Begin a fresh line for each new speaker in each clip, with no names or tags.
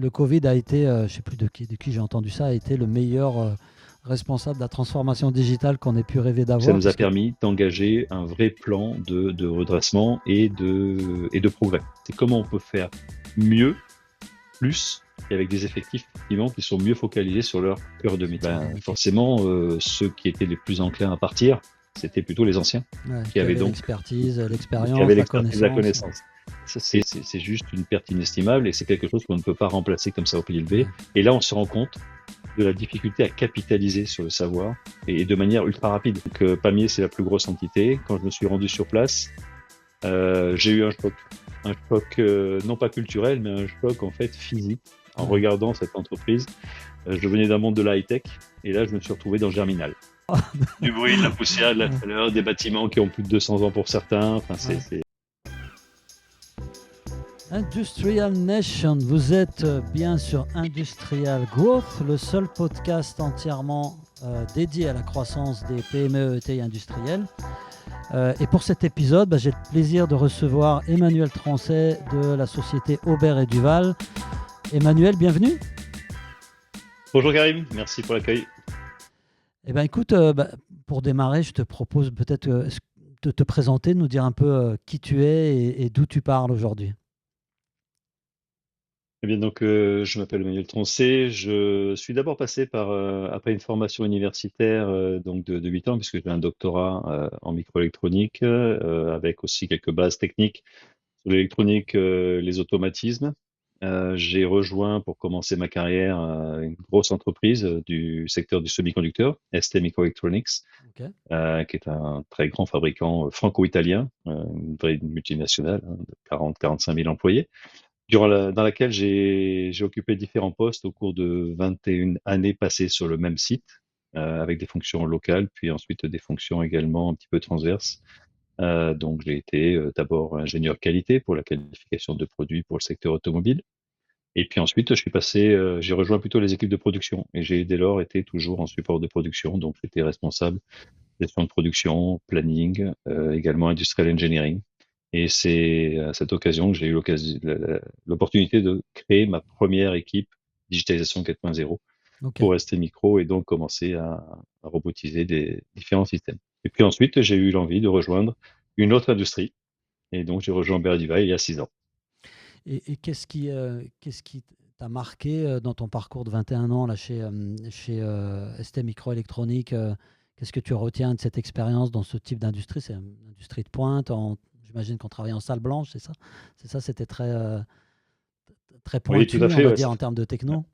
Le Covid a été, je ne sais plus de qui j'ai entendu ça, a été le meilleur responsable de la transformation digitale qu'on ait pu rêver
Ça
d'avoir.
nous a
Parce que,
permis d'engager un vrai plan de redressement et de progrès. C'est comment on peut faire mieux, plus, et avec des effectifs effectivement qui sont mieux focalisés sur leur cœur de métier.
métier.
Forcément, ceux qui étaient les plus enclins à partir, c'était plutôt les anciens,
Ouais,
qui
qui
avaient
avait
donc
l'expertise,
qui avaient
l'expérience, la
l'expertise, la
connaissance.
connaissance. Ça, c'est juste une perte inestimable et c'est quelque chose qu'on ne peut pas remplacer comme ça au pied levé.
Ouais.
Et là, on se rend compte de la difficulté à capitaliser sur le savoir et de manière ultra rapide. Donc, Pamiers, c'est la plus grosse entité. Quand je me suis rendu sur place, j'ai eu un choc non pas culturel, mais un choc en fait physique en
Ouais.
regardant cette entreprise. Je venais d'un monde de la high-tech et là, je me suis retrouvé dans Germinal. Du bruit, de la poussière, de la
Ouais.
chaleur, des bâtiments qui ont plus de 200 ans pour certains. Enfin,
Ouais.
c'est
Industrial Nation, vous êtes bien sur Industrial Growth, le seul podcast entièrement dédié à la croissance des PME, ETI industrielles. Et pour cet épisode, j'ai le plaisir de recevoir Emmanuel Trancet de la société Aubert et Duval. Emmanuel, bienvenue.
Bonjour Karim, merci pour l'accueil.
Eh bien, écoute, pour démarrer, je te propose peut-être de te présenter, de nous dire un peu qui tu es et d'où tu parles aujourd'hui.
Eh bien, donc, je m'appelle Emmanuel Troncet. Je suis d'abord passé par, après une formation universitaire donc de 8 ans, puisque j'ai un doctorat en microélectronique, avec aussi quelques bases techniques sur l'électronique, les automatismes. J'ai rejoint pour commencer ma carrière une grosse entreprise du secteur du semi-conducteur, ST Microelectronics,
Ok.
qui est un très grand fabricant franco-italien, une vraie multinationale hein, de 40-45 000 employés dans laquelle j'ai occupé différents postes au cours de 21 années passées sur le même site, avec des fonctions locales, puis ensuite des fonctions également un petit peu transverses. Donc j'ai été d'abord ingénieur qualité pour la qualification de produits pour le secteur automobile. Et puis ensuite, j'ai rejoint plutôt les équipes de production et j'ai dès lors été toujours en support de production. Donc j'étais responsable gestion de production, planning, également industrial engineering. Et c'est à cette occasion que j'ai eu l'opportunité de créer ma première équipe digitalisation 4.0
Ok.
pour ST Micro et donc commencer à robotiser des différents systèmes. Et puis ensuite, j'ai eu l'envie de rejoindre une autre industrie et donc j'ai rejoint Berdiva il y a 6 ans.
Et qu'est-ce qui t'a marqué dans ton parcours de 21 ans là, chez ST Microélectronique Qu'est-ce que tu retiens de cette expérience dans ce type d'industrie? C'est une industrie de pointe. J'imagine qu'on travaillait en salle blanche, c'est ça? C'est ça, c'était très
Oui, tout à
pointu, on
fait.
va
Ouais,
dire, en termes de techno.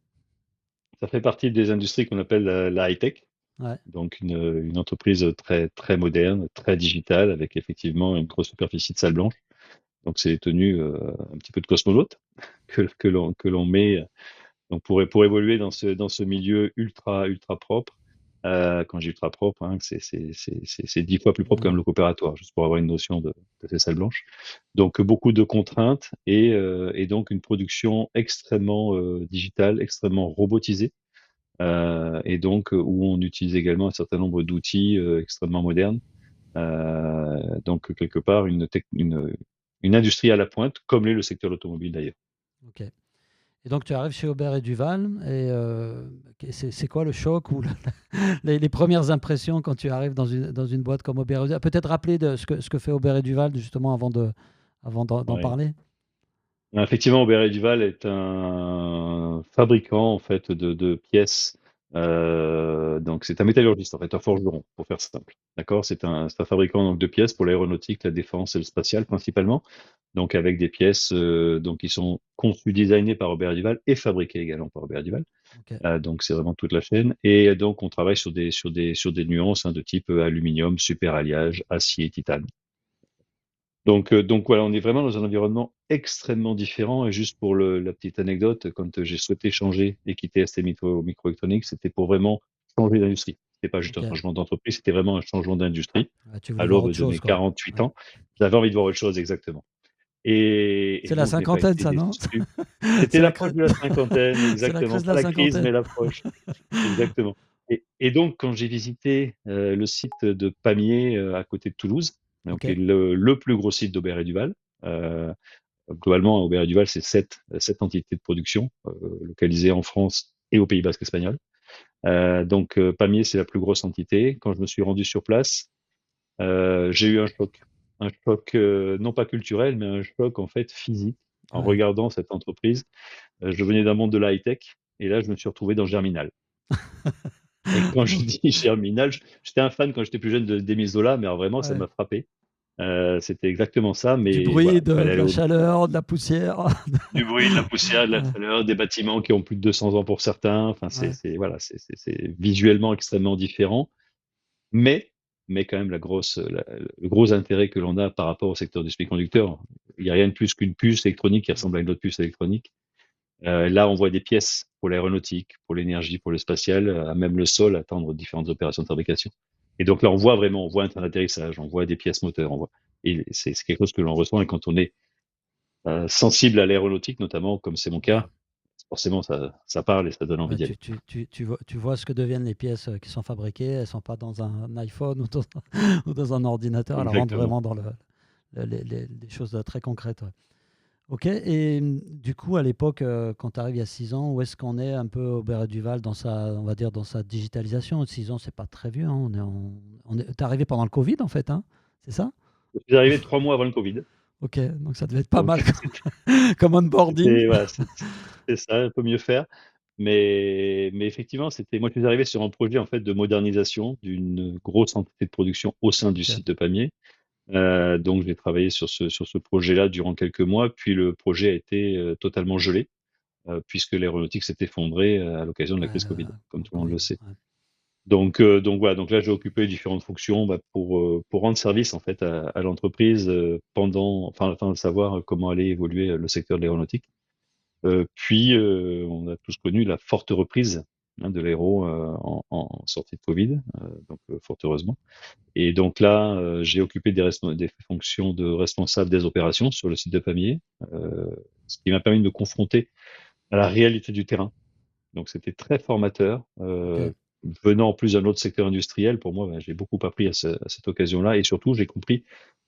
ça fait partie des industries qu'on appelle la high-tech.
Ouais,
Donc une entreprise très très moderne, très digitale, avec effectivement une grosse superficie de salle blanche. Donc c'est tenu un petit peu de cosmonaute que l'on met donc pour évoluer dans ce milieu ultra propre. Quand j'ai ultra propre, hein, c'est 10 fois plus propre qu'un
ouais.
bloc opératoire, juste pour avoir une notion de ces salles blanches. Donc beaucoup de contraintes et donc une production extrêmement digitale, extrêmement robotisée et donc où on utilise également un certain nombre d'outils extrêmement modernes. Donc quelque part une industrie à la pointe, comme l'est le secteur automobile d'ailleurs.
Ok. Et donc tu arrives chez Aubert et Duval, et c'est quoi le choc ou les premières impressions quand tu arrives dans une boîte comme Aubert et Duval? Peut-être rappeler ce que fait Aubert et Duval justement avant d'en
Ouais.
parler.
Effectivement, Aubert Duval est un fabricant en fait de pièces. Donc c'est un métallurgiste en fait, un forgeron pour faire simple. D'accord, c'est un fabricant donc de pièces pour l'aéronautique, la défense et le spatial principalement. Donc avec des pièces donc qui sont conçues, designées par Aubert Duval et fabriquées également par Aubert Duval.
Ok.
Donc c'est vraiment toute la chaîne. Et donc on travaille sur des nuances hein, de type aluminium, super alliage, acier, titane. Donc voilà, on est vraiment dans un environnement extrêmement différent. Et juste pour la petite anecdote, quand j'ai souhaité changer et quitter ST Microelectronics, c'était pour vraiment changer d'industrie. C'était pas juste un
Ok.
changement d'entreprise, c'était vraiment un changement d'industrie.
Ouais, tu
À
voulais voir
l'aube
autre
de mes
chose, quoi.
48
Ouais.
ans, j'avais envie de voir autre chose exactement. Et
C'est la
donc j'ai pas
cinquantaine,
été
ça, non?
déçu. C'était
C'est la
l'approche
crise,
de la cinquantaine,
c'est la
exactement.
crise de
Pas
la
la crise,
cinquantaine.
mais l'approche. Exactement. Et donc, quand j'ai visité le site de Pamiers à côté de Toulouse, donc
Ok.
qui est le plus gros site d'Aubert et Duval, euh, Globalement, Aubert & Duval, c'est sept entités de production localisées en France et au Pays Basque espagnol. Donc Pamiers, c'est la plus grosse entité. Quand je me suis rendu sur place, j'ai eu un choc non pas culturel, mais un choc en fait physique en
Ouais.
regardant cette entreprise. Je venais d'un monde de la high-tech et là, je me suis retrouvé dans Germinal. Et quand je dis Germinal, j'étais un fan quand j'étais plus jeune d'Émile Zola, mais alors vraiment, ça
Ouais.
m'a frappé. C'était exactement ça,
Du
mais
bruit,
voilà, il
de
fallait aller
la
au
chaleur, de la poussière.
du bruit, de la poussière, de la
Ouais.
chaleur, des bâtiments qui ont plus de 200 ans pour certains. Enfin,
Ouais.
voilà, c'est visuellement extrêmement différent, mais quand même le gros intérêt que l'on a par rapport au secteur du semi-conducteur, il n'y a rien de plus qu'une puce électronique qui ressemble à une autre puce électronique. Là, on voit des pièces pour l'aéronautique, pour l'énergie, pour le spatial, à même le sol, attendre différentes opérations de fabrication. Et donc là, on voit un train d'atterrissage, on voit des pièces moteurs, et c'est quelque chose que l'on ressent. Et quand on est sensible à l'aéronautique, notamment, comme c'est mon
Ouais.
cas, forcément, ça parle et ça donne envie
Ouais,
d'y aller.
tu vois ce que deviennent les pièces qui sont fabriquées. Elles ne sont pas dans un iPhone ou dans, ou dans un ordinateur. Elles rentrent
Exactement.
vraiment dans les choses très concrètes. Ouais. Ok. Et du coup, à l'époque, quand tu arrives il y a 6 ans, où est-ce qu'on est un peu au Duval dans on va dire, dans sa digitalisation? 6 ans, c'est pas très vieux. Hein. T'es arrivé pendant le Covid, en fait, hein, c'est ça?
Je suis arrivé 3 mois avant le Covid,
Ok, donc ça devait être pas
donc
mal comme onboarding.
voilà, c'est ça, un peu mieux faire. Mais effectivement, moi, je suis arrivé sur un projet en fait de modernisation d'une grosse entité de production au sein du
Ok.
site de Pamiers. Donc, j'ai travaillé sur ce projet-là durant quelques mois, puis le projet a été totalement gelé, puisque l'aéronautique s'est effondrée à l'occasion de la
Ouais,
crise Covid, comme
pendant le
tout le monde
Covid.
le sait.
Ouais.
Donc voilà, donc là j'ai occupé différentes fonctions pour rendre service en fait à l'entreprise afin de savoir comment allait évoluer le secteur de l'aéronautique. Puis on a tous connu la forte reprise de l'aéro en sortie de Covid, donc fort heureusement. Et donc là j'ai occupé des fonctions de responsable des opérations sur le site de Pamiers, ce qui m'a permis de me confronter à la réalité du terrain. Donc c'était très formateur.
Ok.
Venant en plus d'un autre secteur industriel, pour moi, j'ai beaucoup appris à cette occasion-là, et surtout j'ai compris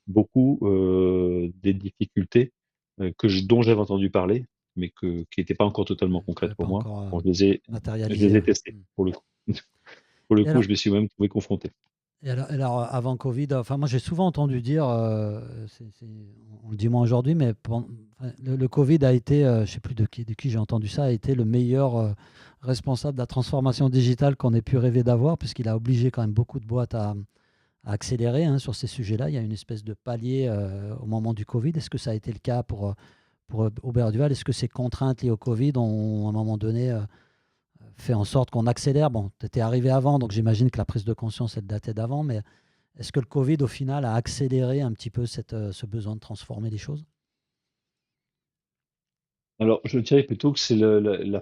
beaucoup des difficultés dont j'avais entendu parler, mais qui n'étaient pas encore totalement
Tu
concrètes
n'avais pas
pour moi.
encore
Bon, je les
matérialisé.
ai
Ouais.
testées
Mm.
pour le coup. Pour le
Et
coup,
alors,
je me suis même trouvé confronté.
avant Covid, enfin moi j'ai souvent entendu dire, on le dit moins aujourd'hui, mais enfin, le Covid a été, je ne sais plus de qui j'ai entendu ça, a été le meilleur responsable de la transformation digitale qu'on ait pu rêver d'avoir, puisqu'il a obligé quand même beaucoup de boîtes à accélérer, hein, sur ces sujets-là. Il y a une espèce de palier au moment du Covid. Est-ce que ça a été le cas pour Aubert Duval? Est-ce que ces contraintes liées au Covid ont à un moment donné fait en sorte qu'on accélère? Bon, tu étais arrivé avant, donc j'imagine que la prise de conscience, elle datait d'avant, mais est-ce que le Covid, au final, a accéléré un petit peu ce besoin de transformer les choses?
Alors, je dirais plutôt que c'est la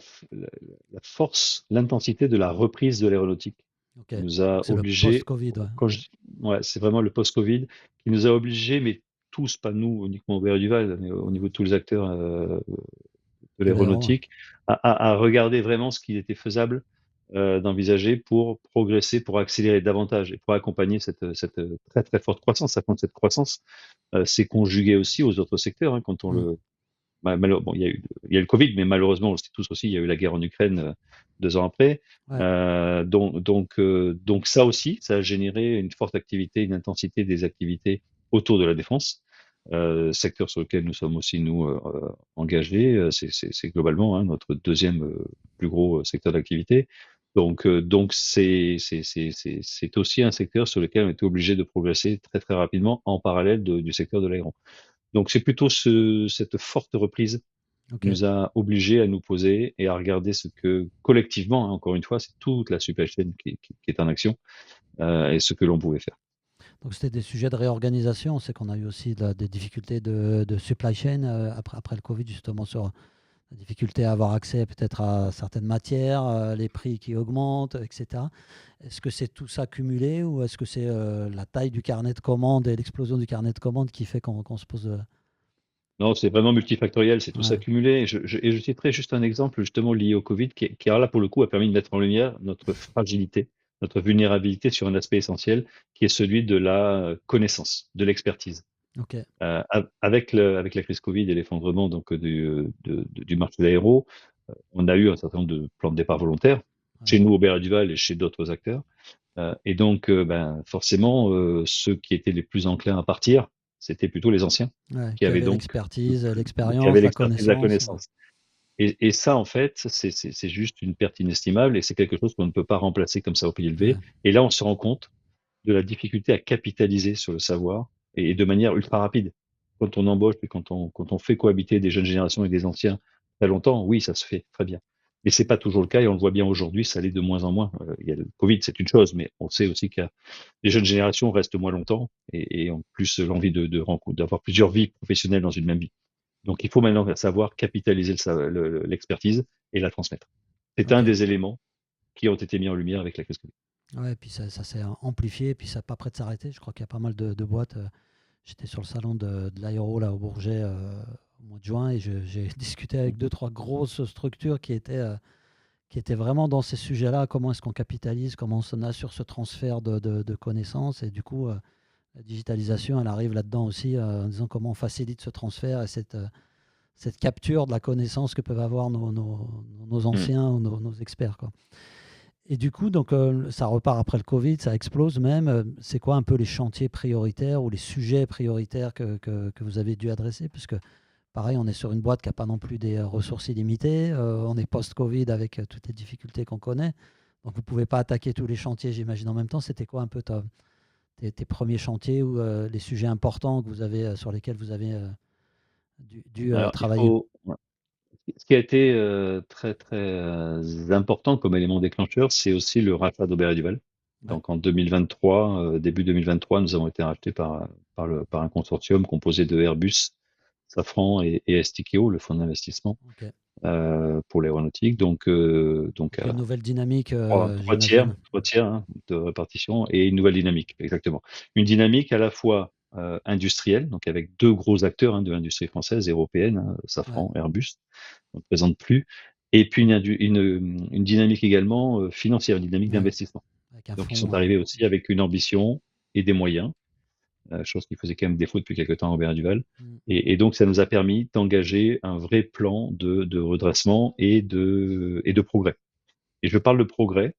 force, l'intensité de la reprise de l'aéronautique
Ok,
qui nous
donc
a
c'est le
obligés,
post-Covid. Ouais.
quand je, ouais, c'est vraiment le post-Covid qui nous a obligés, mais tous, pas nous uniquement au Duval, mais au niveau de tous les acteurs de
De l'aéro.
l'aéronautique, à regarder vraiment ce qu'il était faisable d'envisager pour progresser, pour accélérer davantage et pour accompagner cette très très forte croissance. Sachant que cette croissance s'est conjuguée aussi aux autres secteurs, hein, quand on
Mm.
le bon, il y a eu le Covid, mais malheureusement, on le sait tous aussi, il y a eu la guerre en Ukraine 2 ans après.
Ouais.
Donc ça aussi, ça a généré une forte activité, une intensité des activités autour de la défense, secteur sur lequel nous sommes aussi nous engagés. C'est globalement, hein, notre deuxième plus gros secteur d'activité. Donc c'est aussi un secteur sur lequel on était obligé de progresser très très rapidement en parallèle du secteur de l'aéron. Donc c'est plutôt cette forte reprise
Ok.
qui nous a obligés à nous poser et à regarder ce que collectivement, hein, encore une fois, c'est toute la supply chain qui est en action, et ce que l'on pouvait faire.
Donc c'était des sujets de réorganisation. On sait qu'on a eu aussi des difficultés de supply chain après le Covid, justement, sur la difficulté à avoir accès peut-être à certaines matières, les prix qui augmentent, etc. Est-ce que c'est tout ça cumulé ou est-ce que c'est la taille du carnet de commandes et l'explosion du carnet de commandes qui fait qu'on se pose...
Non, c'est vraiment multifactoriel, c'est tout
Ouais,
s'accumulé. Et je citerai juste un exemple justement lié au Covid qui alors là pour le coup a permis de mettre en lumière notre fragilité, notre vulnérabilité sur un aspect essentiel qui est celui de la connaissance, de l'expertise.
Ok.
Avec la crise Covid et l'effondrement donc du marché de l'aéro, on a eu un certain nombre de plans de départ volontaires chez
Ouais.
nous au Aubert Duval et chez d'autres acteurs. Et donc, ben, forcément, ceux qui étaient les plus enclins à partir, c'était plutôt les anciens,
Ouais,
qui
qui
avaient
avait
donc
l'expertise,
qui avaient
l'expérience, la
l'expertise, la
connaissance. Ouais.
connaissance. Et ça, en fait, c'est juste une perte inestimable et c'est quelque chose qu'on ne peut pas remplacer comme ça au pied levé.
Ouais.
Et là, on se rend compte de la difficulté à capitaliser sur le savoir et de manière ultra rapide. Quand on embauche et quand on fait cohabiter des jeunes générations et des anciens très longtemps, oui, ça se fait très bien. Mais c'est pas toujours le cas et on le voit bien aujourd'hui, ça l'est de moins en moins. Il y a le Covid, c'est une chose, mais on sait aussi que les jeunes générations restent moins longtemps et ont plus l'envie d'avoir plusieurs vies professionnelles dans une même vie. Donc il faut maintenant savoir capitaliser l'expertise et la transmettre. C'est un
Ok.
des éléments qui ont été mis en lumière avec la crise Covid.
Ouais, et puis ça s'est amplifié, et puis ça n'est pas prêt de s'arrêter. Je crois qu'il y a pas mal de boîtes. J'étais sur le salon de l'aéro là au Bourget au mois de juin et j'ai discuté avec deux, trois grosses structures qui étaient vraiment dans ces sujets-là. Comment est-ce qu'on capitalise, comment on assure ce transfert de connaissances. Et du coup, la digitalisation, elle arrive là-dedans aussi en disant comment on facilite ce transfert et cette capture de la connaissance que peuvent avoir nos
Mm.
anciens ou nos experts, quoi. Et du coup, donc, ça repart après le Covid, ça explose même. C'est quoi un peu les chantiers prioritaires ou les sujets prioritaires que vous avez dû adresser? Puisque, pareil, on est sur une boîte qui n'a pas non plus des ressources illimitées. On est post-Covid avec toutes les difficultés qu'on connaît. Donc, vous ne pouvez pas attaquer tous les chantiers, j'imagine, en même temps. C'était quoi un peu tes premiers chantiers ou les sujets importants que vous avez, sur lesquels vous avez dû
Alors, il
travailler?
faut. Ce qui a été très très important comme élément déclencheur, c'est aussi le rachat d'Aubert et Duval.
Ouais,
Donc en 2023, début 2023, nous avons été rachetés par un consortium composé de Airbus, Safran et Estikeo, le fonds d'investissement
ok.
pour l'aéronautique. Donc
Donc, une nouvelle dynamique,
trois tiers,
j'imagine.
trois tiers hein, de répartition et une nouvelle dynamique, exactement. Une dynamique à la fois industrielle, donc avec deux gros acteurs de l'industrie française et européenne,
Ouais,
Safran, Airbus, on ne présente plus, et puis une dynamique également financière, une dynamique
ouais,
d'investissement.
avec un
Donc ils
fonds.
sont arrivés aussi avec une ambition et des moyens, chose qui faisait quand même défaut depuis quelques temps à Aubert Duval.
Mm.
Et donc ça nous a permis d'engager un vrai plan de redressement et de progrès. Et je parle de progrès.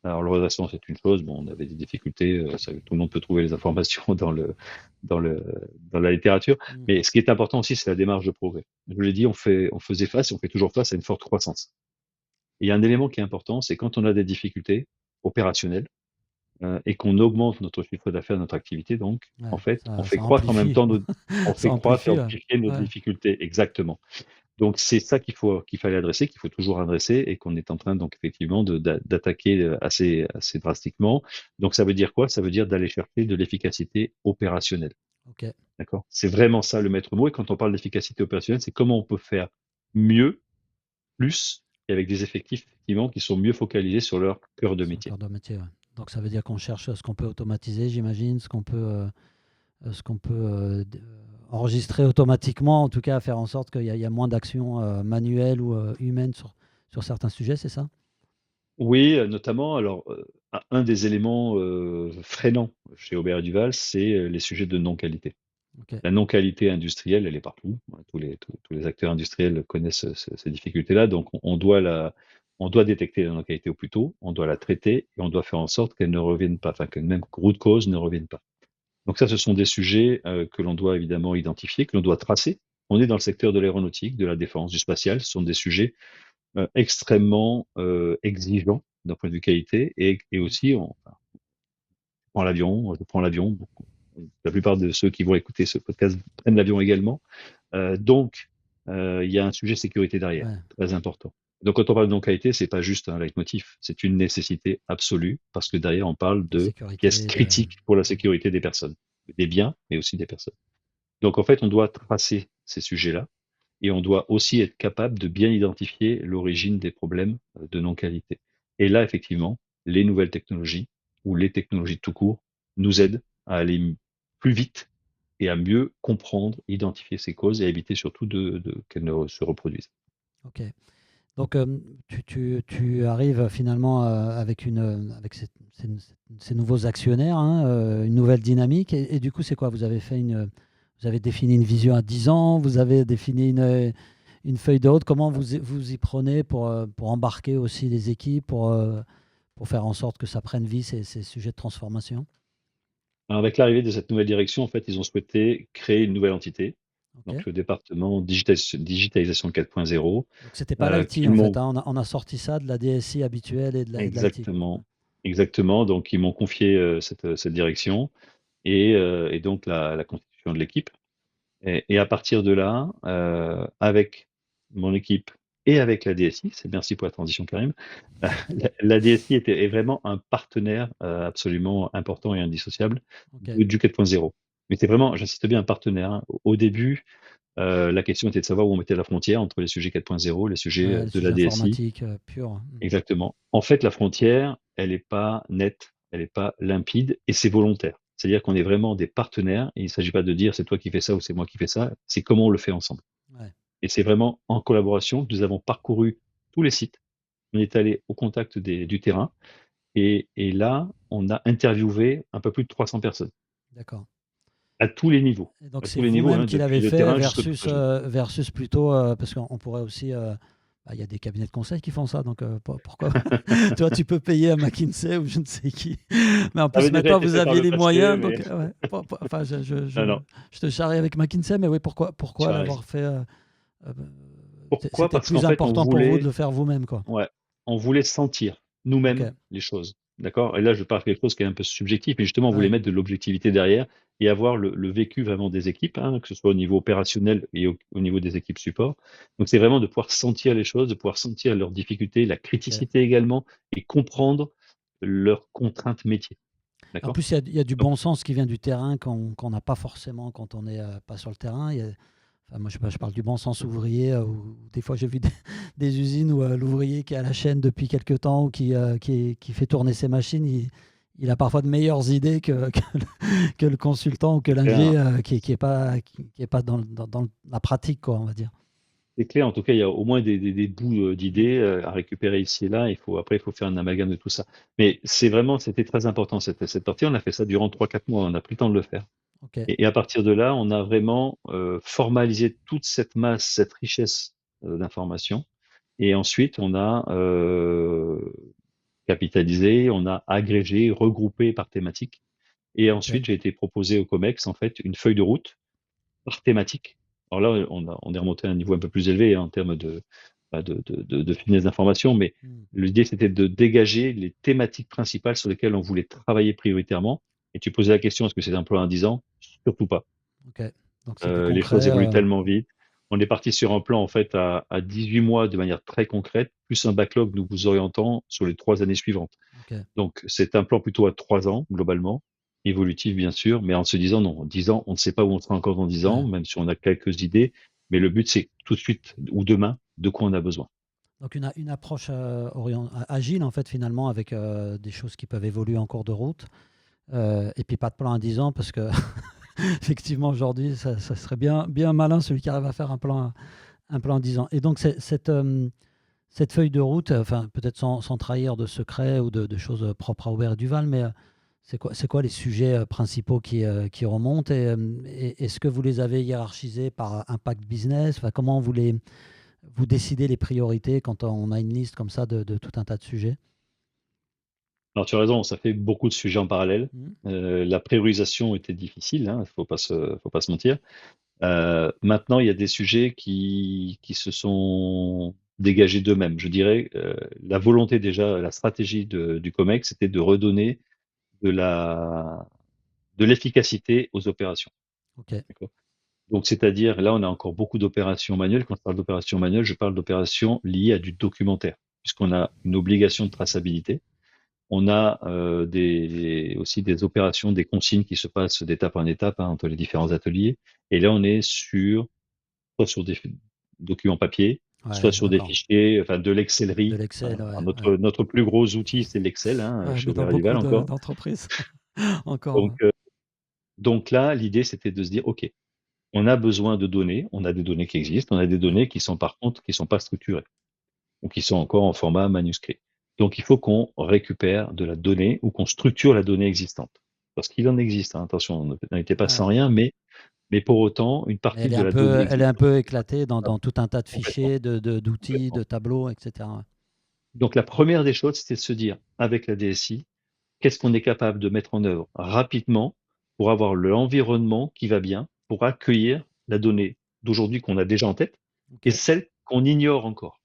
Alors le redressement c'est une chose, bon on avait des difficultés, tout le monde peut trouver les informations dans le dans la littérature,
Mm.
mais ce qui est important aussi c'est la démarche de progrès. Je vous l'ai dit, on faisait face et on fait toujours face à une forte croissance. Et il y a un élément qui est important, c'est quand on a des difficultés opérationnelles et qu'on augmente notre chiffre d'affaires, notre activité, donc en
Ouais,
fait on fait
ça
croître en même
amplifie.
temps on
Ça
fait croître et
amplifie, ouais.
amplifier nos
Ouais,
difficultés exactement. Donc c'est ça qu'il fallait adresser, qu'il faut toujours adresser et qu'on est en train donc effectivement d'attaquer assez drastiquement. Donc ça veut dire quoi? Ça veut dire d'aller chercher de l'efficacité opérationnelle.
ok,
D'accord? C'est vraiment ça le maître mot. Et quand on parle d'efficacité opérationnelle, c'est comment on peut faire mieux, plus, et avec des effectifs effectivement qui sont mieux focalisés sur leur cœur de
sur le
métier.
cœur de métier, ouais. Donc ça veut dire qu'on cherche ce qu'on peut automatiser, j'imagine, ce qu'on peut enregistrer automatiquement, en tout cas faire en sorte qu'il y a moins d'actions manuelles ou humaines sur certains sujets, c'est ça?
Oui, notamment, alors un des éléments freinants chez Aubert et Duval, c'est les sujets de non-qualité.
Ok,
La non-qualité industrielle, elle est partout. Tous les acteurs industriels connaissent ces difficultés-là. Donc, on doit détecter la non-qualité au plus tôt, on doit la traiter et on doit faire en sorte qu'elle ne revienne pas, enfin, que même root cause ne revienne pas. Donc ça, ce sont des sujets que l'on doit évidemment identifier, que l'on doit tracer. On est dans le secteur de l'aéronautique, de la défense, du spatial. Ce sont des sujets extrêmement exigeants d'un point de vue qualité et aussi, enfin, je prends l'avion. La plupart de ceux qui vont écouter ce podcast prennent l'avion également. Donc, il y a un sujet sécurité derrière,
ouais,
très important. Donc, quand on parle de non-qualité, c'est pas juste un leitmotiv, c'est une nécessité absolue parce que derrière, on parle
de
de pièces
sécurité,
critiques pour la sécurité des personnes, des biens, mais aussi des personnes. Donc, en fait, on doit tracer ces sujets-là et on doit aussi être capable de bien identifier l'origine des problèmes de non-qualité. Et là, effectivement, les nouvelles technologies ou les technologies tout court nous aident à aller plus vite et à mieux comprendre, identifier ces causes et à éviter surtout qu'elles ne se reproduisent.
ok. Donc, tu arrives finalement avec ces nouveaux actionnaires, hein, une nouvelle dynamique. Et du coup, c'est quoi? Vous avez fait vous avez défini une vision à 10 ans, vous avez défini une feuille de route. Comment vous y prenez pour embarquer aussi les équipes, pour faire en sorte que ça prenne vie, ces sujets de transformation?
Alors, avec l'arrivée de cette nouvelle direction, en fait, ils ont souhaité créer une nouvelle entité,
Ok.
donc le département digitalisation 4.0,
Donc c'était pas l'IT
qu'ils
en fait,
m'ont
hein. On a sorti ça de la DSI habituelle et de l'IT, quoi. Ouais.
exactement, exactement, donc ils m'ont confié cette direction et donc la constitution de l'équipe. Et à partir de là, avec mon équipe et avec la DSI, c'est merci pour la transition Karim, la DSI est vraiment un partenaire absolument important et indissociable
Ok.
du 4.0. Mais c'est vraiment, j'insiste bien, un partenaire, hein. Au début, la question était de savoir où on mettait la frontière entre les sujets 4.0, les sujets
Ouais, le
de la
sujet
DSI.
informatique pur.
Exactement. En fait, la frontière, elle n'est pas nette, elle n'est pas limpide et c'est volontaire. C'est-à-dire qu'on est vraiment des partenaires et il ne s'agit pas de dire c'est toi qui fais ça ou c'est moi qui fais ça, c'est comment on le fait ensemble.
Ouais.
Et c'est vraiment en collaboration que nous avons parcouru tous les sites. On est allé au contact du terrain et là, on a interviewé un peu plus de 300 personnes
D'accord.
à tous les niveaux.
Et donc
À
c'est
tous les niveaux,
vous-même
hein,
qui
depuis
l'avez
le
fait
terrain jusqu'au pilotage.
versus plutôt, parce qu'on pourrait aussi, bah, il y a des cabinets de conseil qui font ça, donc pourquoi? Toi, tu peux payer à McKinsey ou je ne sais qui, mais en
Ça avait
plus
déjà
maintenant
été
vous
fait par
aviez
le
les
passé,
moyens,
mais
donc ouais. Enfin,
non, non,
je te charrie avec McKinsey, mais oui,
tu
pourquoi
as raison.
l'avoir fait? Euh,
Pourquoi?
C'était
Parce qu'en
plus
fait, on
important pour vous de
voulait
le faire vous-même, quoi.
Ouais, on voulait sentir
Ok,
nous-mêmes les choses, d'accord? Et là, je parle de quelque chose qui est un peu subjectif, mais justement, on voulait
ouais,
mettre de l'objectivité derrière et avoir le vécu vraiment des équipes, hein, que ce soit au niveau opérationnel et au niveau des équipes support. Donc, c'est vraiment de pouvoir sentir les choses, de pouvoir sentir leurs difficultés, la
ok.
criticité également, et comprendre leurs contraintes métiers,
En
d'accord?
plus, il y a du
Donc,
bon sens qui vient du terrain qu'on n'a pas forcément quand on n'est pas sur le terrain. Enfin, moi, je sais pas, je parle du bon sens ouvrier. Où des fois, j'ai vu des usines où l'ouvrier qui est à la chaîne depuis quelques temps ou qui fait tourner ses machines, il a parfois de meilleures idées que le consultant ou que
c'est clair.
l'ingé qui est pas dans la pratique, quoi, on va dire.
C'est clair, en tout cas, il y a au moins des bouts
Mm.
d'idées à récupérer ici et là. Après, il faut faire un amalgame de tout ça. Mais c'était très important cette partie. On a fait ça durant 3, 4 mois. On n'a plus le temps de le faire.
Ok,
Et à partir de là, on a vraiment formalisé toute cette masse, cette richesse d'informations. Et ensuite, on a capitalisé, on a agrégé, regroupé par thématique. Et
ok,
ensuite, j'ai été proposé au COMEX, en fait, une feuille de route par thématique. Alors là, on est remonté à un niveau un peu plus élevé, hein, en termes de finesse d'information, mais
mm,
l'idée, c'était de dégager les thématiques principales sur lesquelles on voulait travailler prioritairement. Et tu posais la question, est-ce que c'est un plan à 10 ans? Surtout pas.
ok. Donc c'était
Les choses
concret.
évoluent tellement vite. On est parti sur un plan en fait à 18 mois de manière très concrète, plus un backlog nous vous orientant sur les 3 années suivantes.
Ok.
Donc c'est un plan plutôt à 3 ans globalement, évolutif bien sûr, mais en se disant non, 10 ans, on ne sait pas où on sera encore dans 10 ans,
Ouais.
même si on a quelques idées, mais le but c'est tout de suite ou demain de quoi on a besoin.
Donc une approche agile en fait finalement avec des choses qui peuvent évoluer en cours de route. Et puis pas de plan à 10 ans parce que effectivement aujourd'hui ça serait bien malin celui qui arrive à faire un plan à 10 ans. Et donc cette feuille de route, enfin peut-être sans trahir de secrets ou de choses propres à Aubert et Duval, mais c'est quoi les sujets principaux qui remontent et est-ce que vous les avez hiérarchisés par impact business? Enfin, comment vous décidez les priorités quand on a une liste comme ça de tout un tas de sujets?
Alors tu as raison, ça fait beaucoup de sujets en parallèle.
Mhm.
La priorisation était difficile, hein, faut pas se mentir. Maintenant, il y a des sujets qui se sont dégagés d'eux-mêmes. Je dirais, la volonté déjà, la stratégie du COMEX, c'était de redonner de la, de l'efficacité aux opérations.
Ok,
D'accord. Donc, c'est-à-dire, là, on a encore beaucoup d'opérations manuelles. Quand je parle d'opérations manuelles, je parle d'opérations liées à du documentaire, puisqu'on a une obligation de traçabilité. On a aussi des opérations, des consignes qui se passent d'étape en étape, hein, entre les différents ateliers. Et là, on est soit sur des documents papier, soit
ouais,
sur des
d'accord.
fichiers, enfin de
De
l'excellerie.
l'Excel,
Alors,
ouais, ouais.
notre plus gros outil, c'est l'Excel, hein,
Ouais,
chez
mais dans
Aubert et Duval
beaucoup
encore.
d'entreprises encore.
Donc, donc là, l'idée, c'était de se dire, OK, on a besoin de données, on a des données qui existent, on a des
Ouais,
données qui sont par contre, qui sont pas structurées, ou qui sont encore en format manuscrit. Donc, il faut qu'on récupère de la donnée ou qu'on structure la donnée existante. Parce qu'il en existe, hein, attention, on n'était pas
ouais,
sans rien, mais mais pour autant, une
Mais
partie de la donnée
elle est
existe
un peu éclatée
ah,
dans tout un tas de
complètement,
fichiers, d'outils,
complètement.
de tableaux, etc. Ouais.
Donc la première des choses, c'était de se dire, avec la DSI, qu'est-ce qu'on est capable de mettre en œuvre rapidement pour avoir l'environnement qui va bien, pour accueillir la donnée d'aujourd'hui qu'on a déjà en tête
Ok.
et celle qu'on ignore encore.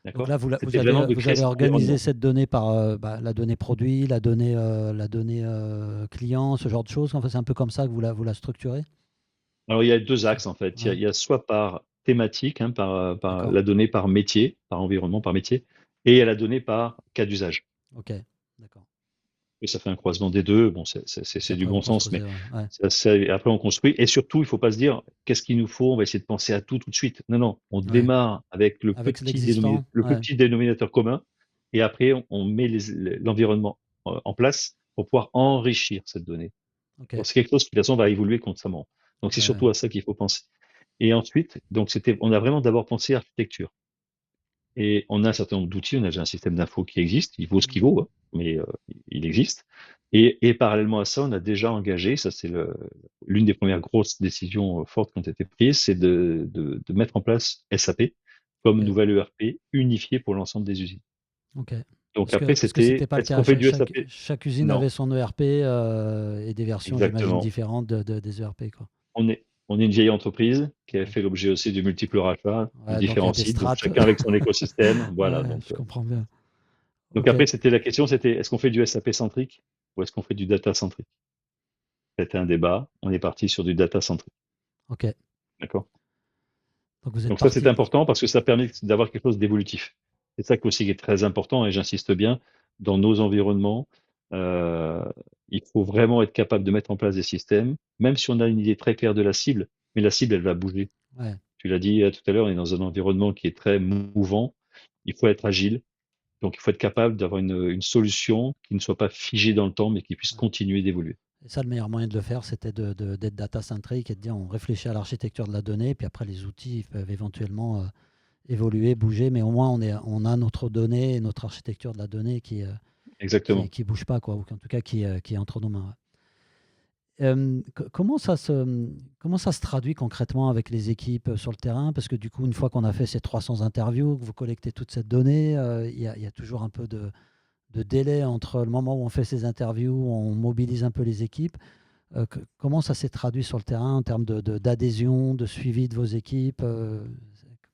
Donc
D'accord?
là,
C'était vraiment de
vous
créer
avez
cet
organisé
environnement.
cette donnée par la donnée produit, la donnée client, ce genre de choses. Enfin, c'est un peu comme ça que vous la structurez.
Alors il y a 2 axes en fait.
Ouais,
Il y a soit par thématique, hein, par
d'accord.
la donnée par métier, par environnement, par métier, et il y a la donnée par cas d'usage.
Ok, d'accord.
Et ça fait un croisement des 2. Bon,
Puis
c'est du
après, vous
bon sens, mais
construisez. Ouais, ouais,
après on construit. Et surtout, il faut pas se dire qu'est-ce qu'il nous faut, on va essayer de penser à tout de suite. Non, non, on
ouais.
démarre avec
Avec l'existant.
le plus
Ouais,
petit dénominateur commun, et après on met l'environnement en place pour pouvoir enrichir cette donnée.
ok.
Donc c'est quelque chose qui de toute façon va évoluer constamment. Donc c'est
Ouais, ouais.
surtout à ça qu'il faut penser. Et ensuite, donc on a vraiment d'abord pensé architecture. Et on a un certain nombre d'outils, on a déjà un système d'info qui existe, il vaut ce qu'il vaut, hein, mais il existe. Et parallèlement à ça, on a déjà engagé, ça c'est l'une des premières grosses décisions fortes qui ont été prises, c'est de mettre en place SAP comme
Ok,
nouvelle ERP unifiée pour l'ensemble des usines.
ok.
Donc après,
Parce que c'était
c'était,
pas le
est-ce
cas.
qu'on fait du SAP?
Chaque usine
Non,
avait son ERP et des versions, j'imagine,
exactement.
différentes des ERP, quoi.
On est une vieille entreprise qui a
Ouais.
fait l'objet aussi de multiples rachats, de
Ouais, donc il y a
différents
des
sites, donc
strates.
chacun avec son écosystème. Voilà.
Ouais, je comprends bien.
Donc
Ok,
après, c'était la question, c'était est-ce qu'on fait du SAP centrique ou est-ce qu'on fait du data centrique? C'était un débat. On est parti sur du data centrique.
ok.
D'accord?
Donc vous êtes
Donc ça, c'est
parti.
important parce que ça permet d'avoir quelque chose d'évolutif. C'est ça aussi qui est très important et j'insiste bien dans nos environnements. euh, il faut vraiment être capable de mettre en place des systèmes, même si on a une idée très claire de la cible, mais la cible, elle va bouger.
Ouais.
Tu l'as dit tout à l'heure, on est dans un environnement qui est très mouvant. Il faut être agile. Donc, il faut être capable d'avoir une solution qui ne soit pas figée dans le temps, mais qui puisse
Ouais.
continuer d'évoluer.
Et ça, le meilleur moyen de le faire, c'était d'être data-centric et de dire on réfléchit à l'architecture de la donnée, puis après les outils ils peuvent éventuellement évoluer, bouger, mais au moins on a notre donnée et notre architecture de la donnée
Exactement.
qui bouge pas, quoi, ou en tout cas qui est entre nos mains. Ouais. Comment ça se traduit concrètement avec les équipes sur le terrain? Parce que du coup, une fois qu'on a fait ces 300 interviews, que vous collectez toute cette donnée, il y a toujours un peu de délai entre le moment où on fait ces interviews, où on mobilise un peu les équipes. Comment ça s'est traduit sur le terrain en termes d'adhésion, de suivi de vos équipes?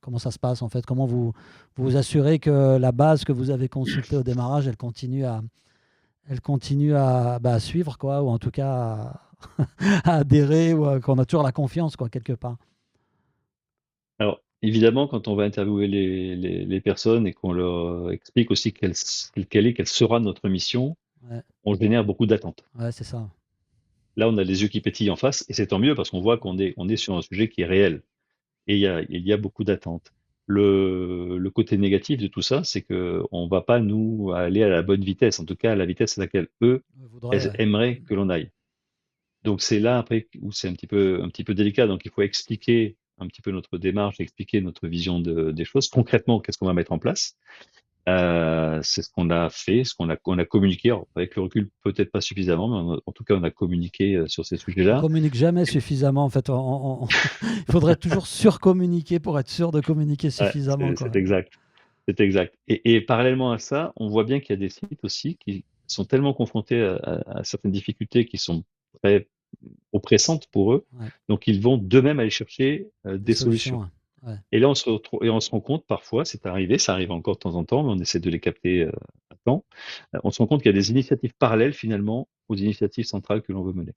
Comment ça se passe en fait? Comment vous assurez que la base que vous avez consultée au démarrage, elle continue à suivre, quoi, ou en tout cas à adhérer, ou qu'on a toujours la confiance, quoi, quelque part?
Alors, évidemment, quand on va interviewer les personnes et qu'on leur explique aussi quelle sera notre mission,
Ouais,
on génère beaucoup d'attentes.
ouais, c'est ça.
Là, on a les yeux qui pétillent en face, et c'est tant mieux parce qu'on voit qu'on est sur un sujet qui est réel. Et il y a beaucoup d'attentes. Le côté négatif de tout ça, c'est que on va pas nous aller à la bonne vitesse, en tout cas à la vitesse à laquelle eux
Je voudrais, ouais.
aimeraient que l'on aille. Donc c'est là après où c'est un petit peu délicat. Donc il faut expliquer un petit peu notre démarche, expliquer notre vision des choses. Concrètement, qu'est-ce qu'on va mettre en place? C'est ce qu'on a fait, on a communiqué. Alors, avec le recul, peut-être pas suffisamment, mais en tout cas, on a communiqué sur ces
On
sujets-là.
communique jamais suffisamment, en fait. Il faudrait toujours surcommuniquer pour être sûr de communiquer
Ouais,
suffisamment,
c'est
quoi.
exact. C'est exact. Et parallèlement à ça, on voit bien qu'il y a des sites aussi qui sont tellement confrontés à certaines difficultés qui sont très oppressantes pour eux,
Ouais.
donc ils vont d'eux-mêmes aller chercher
Des
des
solutions,
solutions.
ouais. Ouais.
Et là, on se rend compte parfois, c'est arrivé, ça arrive encore de temps en temps, mais on essaie de les capter à temps. On se rend compte qu'il y a des initiatives parallèles finalement aux initiatives centrales que l'on veut mener.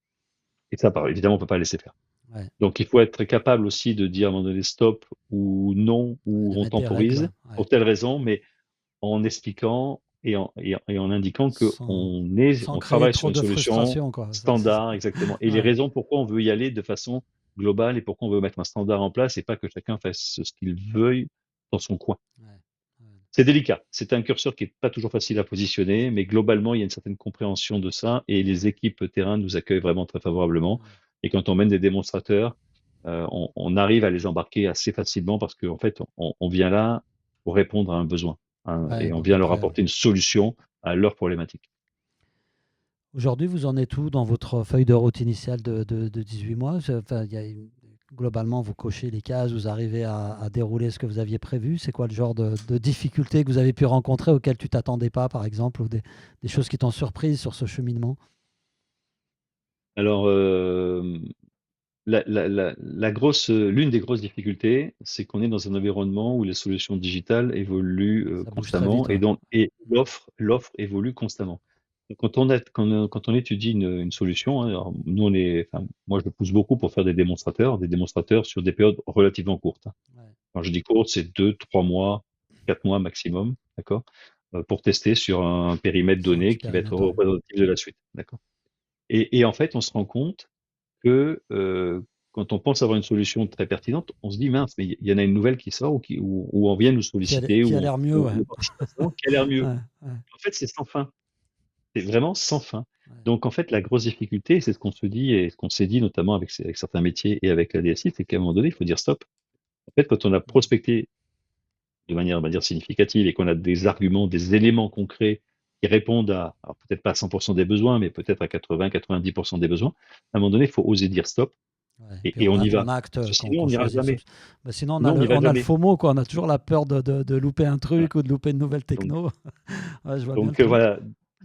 Et ça, évidemment, on peut pas laisser faire.
Ouais.
Donc, il faut être capable aussi de dire à un moment donné stop ou non,
Ouais,
ou
de
on
mettre des règles,
temporise
ouais.
pour telle raison, mais en expliquant et en indiquant que
Sans
on
créer
travaille sur
trop
une
de
solution
frustration, quoi. Ça, c'est ça.
standard, exactement, et les
Ouais.
raisons pourquoi on veut y aller de façon globale et pourquoi on veut mettre un standard en place et pas que chacun fasse ce qu'il veuille dans son coin.
Ouais. Ouais.
C'est délicat. C'est un curseur qui est pas toujours facile à positionner, mais globalement, il y a une certaine compréhension de ça et les équipes terrain nous accueillent vraiment très favorablement.
Ouais.
Et quand on mène des démonstrateurs, on arrive à les embarquer assez facilement parce qu'en fait, on vient là pour répondre à un besoin, hein,
Ouais,
et on
donc
vient leur
après,
apporter une solution à leur problématique.
Aujourd'hui, vous en êtes où dans votre feuille de route initiale de 18 mois? Enfin, globalement, vous cochez les cases, vous arrivez à dérouler ce que vous aviez prévu. C'est quoi le genre de difficultés que vous avez pu rencontrer auxquelles tu t'attendais pas, par exemple, ou des choses qui t'ont surprise sur ce cheminement?
Alors, l'une des grosses difficultés, c'est qu'on est dans un environnement où les solutions digitales évoluent
Ça bouge très
constamment
vite,
et
ouais.
donc l'offre évolue constamment. Donc quand on étudie une solution, hein, alors nous enfin, moi je pousse beaucoup pour faire des démonstrateurs sur des périodes relativement courtes, hein.
Ouais.
Quand je dis courtes, c'est 2, 3 mois, 4 mois maximum, d'accord, pour tester sur un périmètre
Sur un
donné
petit
qui va être
périmètre, ouais.
représentatif de la suite, d'accord. Et en fait, on se rend compte que quand on pense avoir une solution très pertinente, on se dit mince, mais il y en a une nouvelle qui sort ou on vient nous solliciter
Qui a l'air mieux, ouais.
ou participation qui a l'air mieux.
Ouais, ouais,
En fait, c'est sans fin. C'est vraiment sans fin.
ouais.
Donc en fait, la grosse difficulté, c'est ce qu'on se dit et ce qu'on s'est dit notamment avec certains métiers et avec la DSI, c'est qu'à un moment donné, il faut dire stop. En fait, quand on a
Mm.
prospecté de manière, on va dire, significative et qu'on a des arguments, des éléments concrets qui répondent alors peut-être pas à 100% des besoins, mais peut-être à 80-90% des besoins, à un moment donné, il faut oser dire stop
Ouais. Et puis
et on y
on
va.
acte
Parce que
quand
sinon, on
on
n'ira
choisit une
jamais.
solution. Bah, sinon,
Sinon, on n'ira
on a le
jamais.
FOMO, quoi. On a toujours la peur de louper un
Voilà.
truc ou de louper une nouvelle
Donc,
techno. Ouais, je vois bien le
donc
truc.
voilà.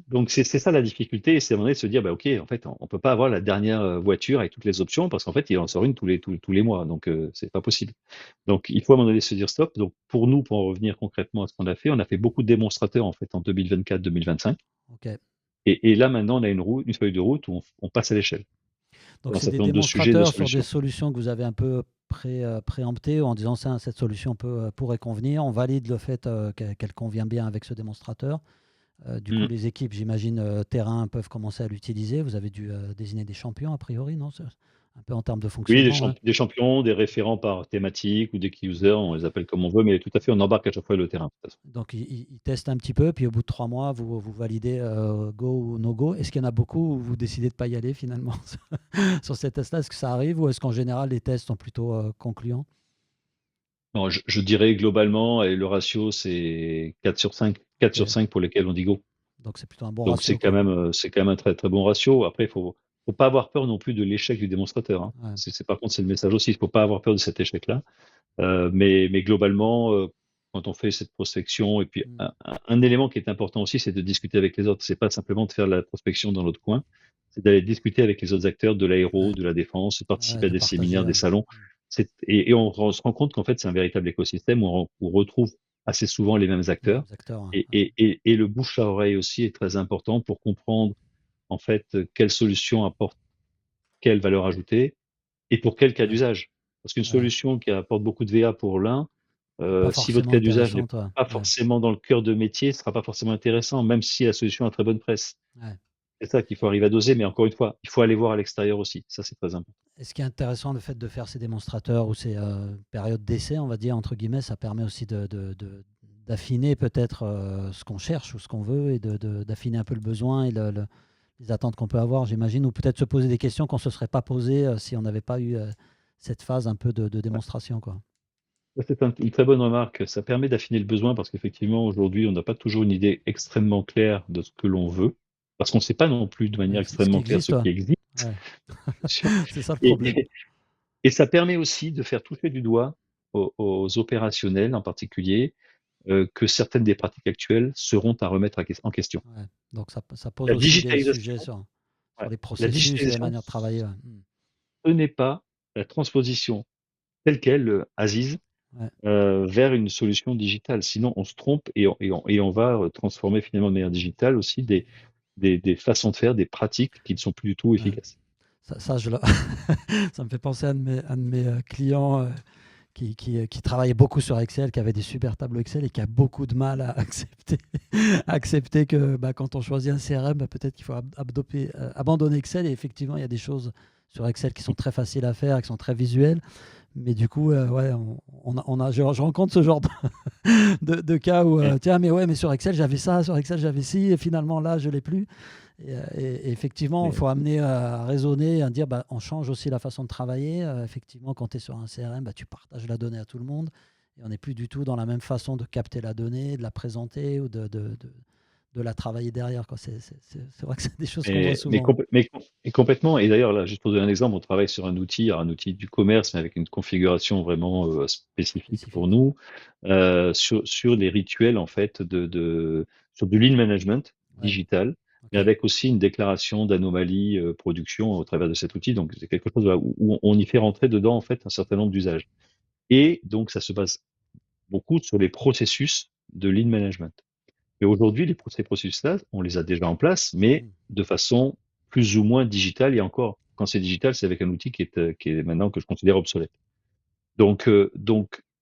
Donc c'est ça la difficulté, c'est à un moment donné de se dire, bah ok, en fait, on peut pas avoir la dernière voiture avec toutes les options parce qu'en fait, il en sort une tous les mois, donc c'est pas possible. Donc il faut à un moment donné se dire stop. Donc pour nous, pour en revenir concrètement à ce qu'on a fait, on a fait beaucoup de démonstrateurs en fait en 2024-2025,
Ok.
et là maintenant on a une feuille de route où on passe à l'échelle
Donc,
sur un
c'est des
certain nombre de sujets, de
démonstrateurs sur des
solutions.
solutions que vous avez un peu préemptées en disant ça, cette solution pourrait convenir. On valide le fait qu'elle convient bien avec ce démonstrateur. Du coup,
Mm.
les équipes, j'imagine, terrain peuvent commencer à l'utiliser. Vous avez dû désigner des champions, a priori, non? Un peu en termes de
Oui,
fonctionnement, ouais.
des champions, des référents par thématique ou des key users, on les appelle comme on veut, mais tout à fait, on embarque à chaque fois le terrain, de toute façon.
Donc, ils testent un petit peu, puis au bout de 3 mois, vous validez go ou no go. Est-ce qu'il y en a beaucoup où vous décidez de ne pas y aller finalement sur ces tests-là? Est-ce que ça arrive ou est-ce qu'en général, les tests sont plutôt concluants?
Non, je dirais globalement, et le ratio, c'est 4 sur 5, 4 sur
Ok.
5 pour lesquels on dit go.
Donc, c'est plutôt un bon
Donc
ratio, quoi.
c'est quand même un très très bon ratio. Après, faut pas avoir peur non plus de l'échec du démonstrateur, hein.
Ouais.
Par contre, c'est le message aussi. Il faut pas avoir peur de cet échec-là. Mais globalement, quand on fait cette prospection, et puis
Mm.
un élément qui est important aussi, c'est de discuter avec les autres. C'est pas simplement de faire la prospection dans notre coin, c'est d'aller discuter avec les autres acteurs de l'aéro,
Ouais.
de la défense, de
Ouais,
participer à
de
des
partager.
séminaires, des salons. Et on se rend compte qu'en fait, c'est un véritable écosystème où on retrouve assez souvent les mêmes
Les mêmes
acteurs.
acteurs. Ouais.
Et le bouche à oreille aussi est très important pour comprendre en fait quelle solution apporte quelle valeur ajoutée et pour quel cas
Ouais.
d'usage. Parce qu'une
Ouais.
solution qui apporte beaucoup de VA pour l'un,
Pas
si votre
forcément
cas d'usage n'est
intéressante. Ouais.
pas
Ouais.
forcément dans le cœur de métier, ce sera pas forcément intéressant, même si la solution a très bonne presse.
Ouais.
C'est ça qu'il faut arriver à doser, mais encore une fois, il faut aller voir à l'extérieur aussi. Ça, c'est très important.
Et ce qui est intéressant, le fait de faire ces démonstrateurs ou ces périodes d'essai, on va dire, entre guillemets, ça permet aussi d'affiner peut-être ce qu'on cherche ou ce qu'on veut et d'affiner un peu le besoin et les attentes qu'on peut avoir, j'imagine, ou peut-être se poser des questions qu'on ne se serait pas posées si on n'avait pas eu cette phase un peu de
Ouais.
démonstration, quoi.
Ça, c'est une très bonne remarque. Ça permet d'affiner le besoin parce qu'effectivement, aujourd'hui, on n'a pas toujours une idée extrêmement claire de ce que l'on veut, parce qu'on ne sait pas non plus de manière
Ouais, ce qui
extrêmement claire ce
existe, ouais.
qui existe,
Ouais.
bien sûr.
C'est ça le
Et,
problème.
et ça permet aussi de faire toucher du doigt aux opérationnels en particulier que certaines des pratiques actuelles seront à remettre en question.
Ouais. Donc ça pose
La
aussi des sujets
digitalisation,
sur les
la
processus et les
digitalisation,
manières de travailler. Ouais. Mm.
ce n'est pas la transposition telle quelle, Aziz,
Ouais.
vers une solution digitale. Sinon, on se trompe et on va transformer finalement de manière digitale aussi des façons de faire, des pratiques qui ne sont plus du tout
Ouais.
efficaces.
Ça me fait penser à un de mes clients qui travaillait beaucoup sur Excel, qui avait des super tableaux Excel et qui a beaucoup de mal à accepter, à accepter que quand on choisit un CRM, peut-être qu'il faut abandonner Excel. Et effectivement, il y a des choses sur Excel qui sont très faciles à faire, qui sont très visuelles. Mais du coup, ouais, je rencontre ce genre de cas où,
Ouais,
tiens, mais ouais, mais sur Excel, j'avais ça, sur Excel, j'avais ci, et finalement, là, je ne l'ai plus. Et effectivement, il
mais
faut amener à raisonner, à dire, on change aussi la façon de travailler. Effectivement, quand tu es sur un CRM, tu partages la donnée à tout le monde. Et on n'est plus du tout dans la même façon de capter la donnée, de la présenter ou de la travailler derrière, quoi. C'est vrai que c'est des choses qu'on voit
Mais
souvent.
complètement. Et d'ailleurs, là, juste pour donner un exemple, on travaille sur un outil du commerce, mais avec une configuration vraiment spécifique pour
Spécifique.
nous, sur les rituels, en fait, sur du lean management
Ouais,
digital, mais
ok.
avec aussi une déclaration d'anomalie production au travers de cet outil. Donc, c'est quelque chose voilà, où on y fait rentrer dedans, en fait, un certain nombre d'usages. Et donc, ça se base beaucoup sur les processus de lean management. Et aujourd'hui, ces processus-là, on les a déjà en place, mais
Hmm.
de façon plus ou moins digitale. Et encore, quand c'est digital, c'est avec un outil qui est maintenant que je considère obsolète.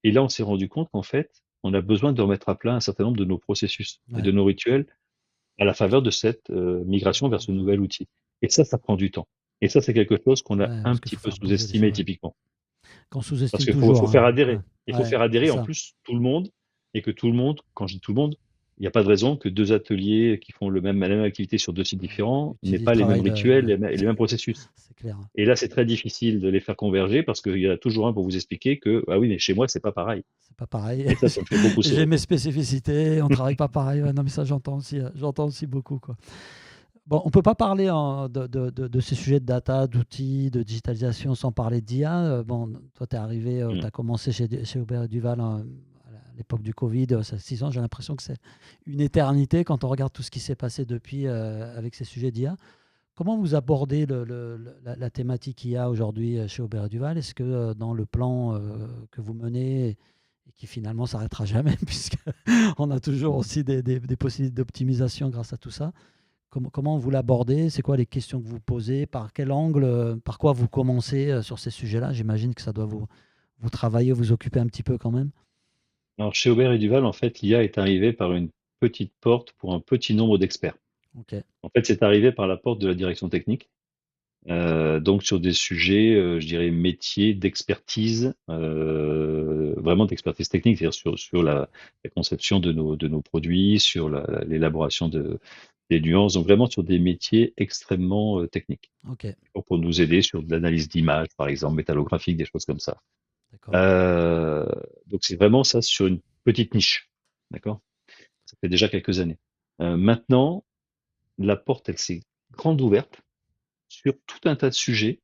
Et là, on s'est rendu compte qu'en fait, on a besoin de remettre à plat un certain nombre de nos processus et
Ouais.
de nos rituels à la faveur de cette migration vers ce nouvel outil. Et ça prend du temps. Et ça, c'est quelque chose qu'on a
Ouais,
un
parce qu'il
petit
faut
peu
faire bouger les choses,
sous-estimé
ouais.
typiquement.
Qu'on
Parce
sous-estime
qu'il
toujours,
faut faire
hein.
adhérer. Il
Ouais,
faut
ouais,
faire
c'est
adhérer en
ça.
plus tout le monde, et que tout le monde, quand je dis tout le monde, il n'y a pas de raison que deux ateliers qui font la même activité sur deux sites
Ouais.
différents n'aient
Utilise,
pas les mêmes
travail
rituels
ouais.
et les mêmes processus.
C'est clair.
Et là, c'est très difficile de les faire converger parce qu'il y a toujours un pour vous expliquer que, ah oui, mais chez moi, c'est pas pareil.
C'est pas pareil.
Et ça me fait beaucoup
J'ai
sourire.
mes spécificités, on travaille pas pareil. Ouais, non, mais ça, j'entends aussi beaucoup, quoi. Bon, on peut pas parler de ces sujets de data, d'outils, de digitalisation sans parler d'IA. Bon, toi, tu es arrivé, tu
Mm.
as commencé chez Aubert et Duval à l'époque du Covid, ça a 6 ans. J'ai l'impression que c'est une éternité quand on regarde tout ce qui s'est passé depuis avec ces sujets d'IA. Comment vous abordez la thématique IA aujourd'hui chez Aubert et Duval? Est-ce que dans le plan que vous menez, et qui finalement s'arrêtera jamais, puisqu'on a toujours aussi des possibilités d'optimisation grâce à tout ça, comment vous l'abordez? C'est quoi les questions que vous posez? Par quel angle? Par quoi vous commencez sur ces sujets-là? J'imagine que ça doit vous travailler, vous occuper un petit peu quand même.
Alors, chez Aubert et Duval, en fait, l'IA est arrivée par une petite porte pour un petit nombre d'experts.
Ok,
En fait, c'est arrivé par la porte de la direction technique. Donc sur des sujets, je dirais métiers d'expertise, vraiment d'expertise technique, c'est-à-dire sur la conception de nos produits, sur l'élaboration des nuances, donc vraiment sur des métiers extrêmement techniques.
ok,
Pour nous aider sur de l'analyse d'images, par exemple, métallographique, des choses comme ça.
d'accord.
Euh, donc c'est vraiment ça sur une petite niche, d'accord? Ça fait déjà quelques années. Maintenant, la porte, elle s'est grande ouverte sur tout un tas de sujets